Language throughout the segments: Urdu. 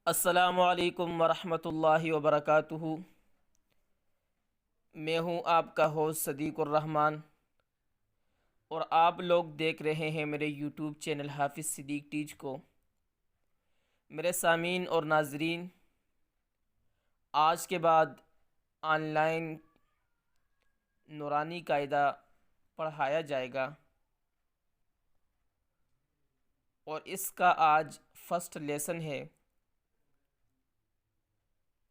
السلام علیکم ورحمۃ اللہ وبرکاتہ۔ میں ہوں آپ کا ہوسٹ صدیق الرحمن، اور آپ لوگ دیکھ رہے ہیں میرے یوٹیوب چینل حافظ صدیق ٹیچ کو۔ میرے سامعین اور ناظرین، آج کے بعد آن لائن نورانی قاعدہ پڑھایا جائے گا، اور اس کا آج فرسٹ لیسن ہے۔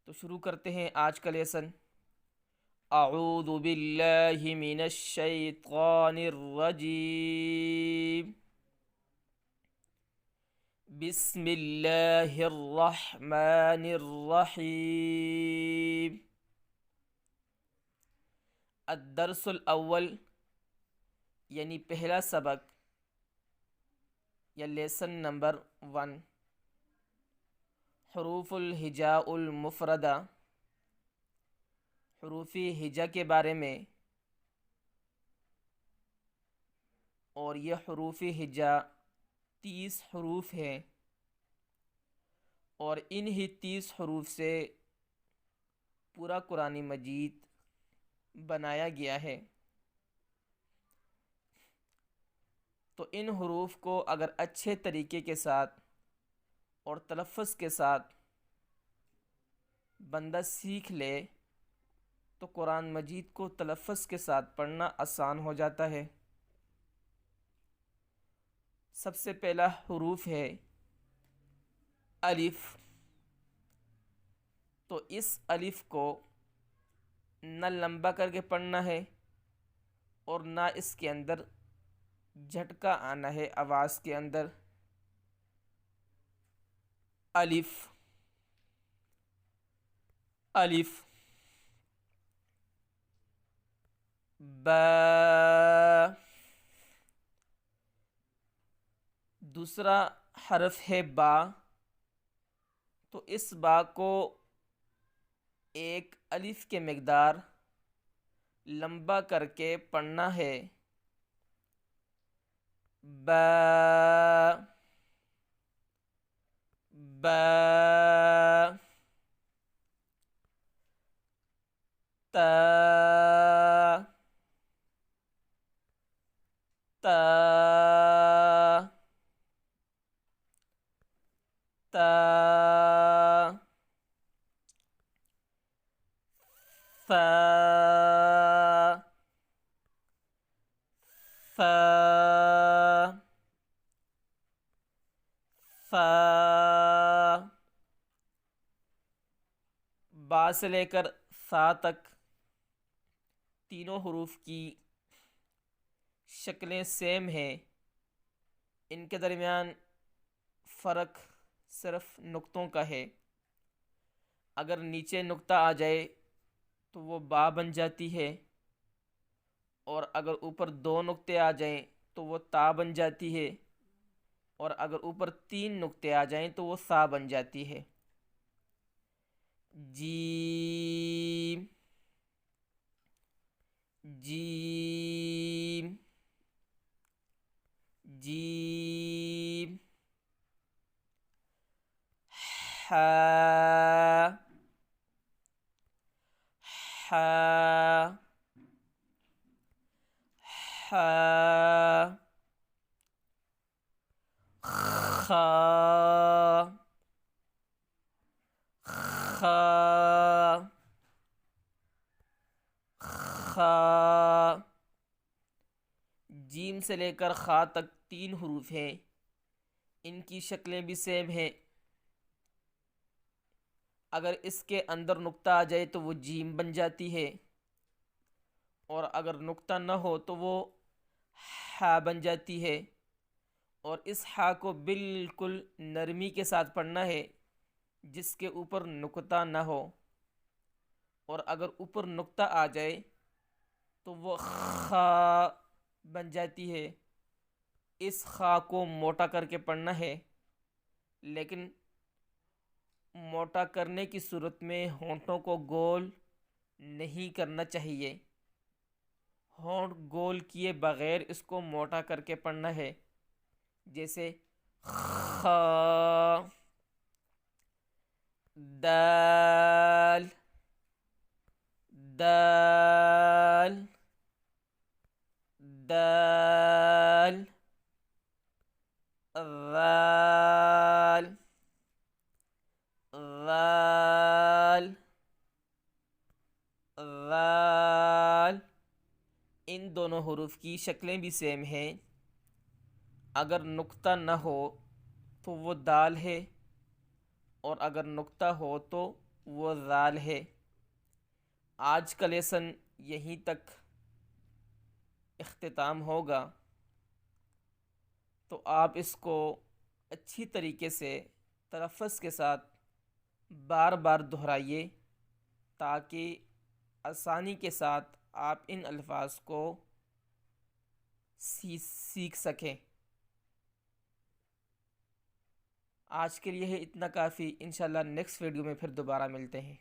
تو شروع کرتے ہیں آج کا لیسن۔ اعوذ باللہ من الشیطان الرجیم، بسم اللہ الرحمن الرحیم۔ الدرس الاول یعنی پہلا سبق یا لیسن نمبر 1، حروف الہجاء المفردہ، حروف ہجا کے بارے میں۔ اور یہ حروف ہجا 30 حروف ہیں، اور انہی 30 حروف سے پورا قرآن مجید بنایا گیا ہے۔ تو ان حروف کو اگر اچھے طریقے کے ساتھ اور تلفظ کے ساتھ بندہ سیکھ لے تو قرآن مجید کو تلفظ کے ساتھ پڑھنا آسان ہو جاتا ہے۔ سب سے پہلا حروف ہے الف۔ تو اس الف کو نہ لمبا کر کے پڑھنا ہے اور نہ اس کے اندر جھٹکا آنا ہے آواز کے اندر۔ الف الف، با، دوسرا حرف ہے با۔ تو اس با کو ایک الف کے مقدار لمبا کر کے پڑھنا ہے۔ با با، تا تا تا، فا فا فا۔ با سے لے کر فا تک تینوں حروف کی شکلیں سیم ہیں، ان کے درمیان فرق صرف نقطوں کا ہے۔ اگر نیچے نقطہ آ جائے تو وہ با بن جاتی ہے، اور اگر اوپر 2 نقطے آ جائیں تو وہ تا بن جاتی ہے، اور اگر اوپر 3 نقطے آ جائیں تو وہ سا بن جاتی ہے۔ جیم جیم جیم، حا حا حا، خا خا خا۔ جیم سے لے کر خا تک 3 حروف ہیں، ان کی شکلیں بھی سیم ہیں۔ اگر اس کے اندر نقطہ آ جائے تو وہ جیم بن جاتی ہے، اور اگر نقطہ نہ ہو تو وہ ہا بن جاتی ہے۔ اور اس ہا کو بالکل نرمی کے ساتھ پڑھنا ہے، جس کے اوپر نقطہ نہ ہو، اور اگر اوپر نقطہ آ جائے تو وہ خا بن جاتی ہے۔ اس خا کو موٹا کر کے پڑھنا ہے، لیکن موٹا کرنے کی صورت میں ہونٹوں کو گول نہیں کرنا چاہیے۔ ہونٹ گول کیے بغیر اس کو موٹا کر کے پڑھنا ہے، جیسے خا دال دال دال ذال ذال ذال۔ ان دونوں حروف کی شکلیں بھی سیم ہیں۔ اگر نقطہ نہ ہو تو وہ دال ہے، اور اگر نقطہ ہو تو وہ ذال ہے۔ آج کا لیسن یہیں تک اختتام ہوگا، تو آپ اس کو اچھی طریقے سے تلفظ کے ساتھ بار بار دہرائیے، تاکہ آسانی کے ساتھ آپ ان الفاظ کو سیکھ سکیں۔ آج کے لیے اتنا کافی، انشاءاللہ نیکسٹ ویڈیو میں پھر دوبارہ ملتے ہیں۔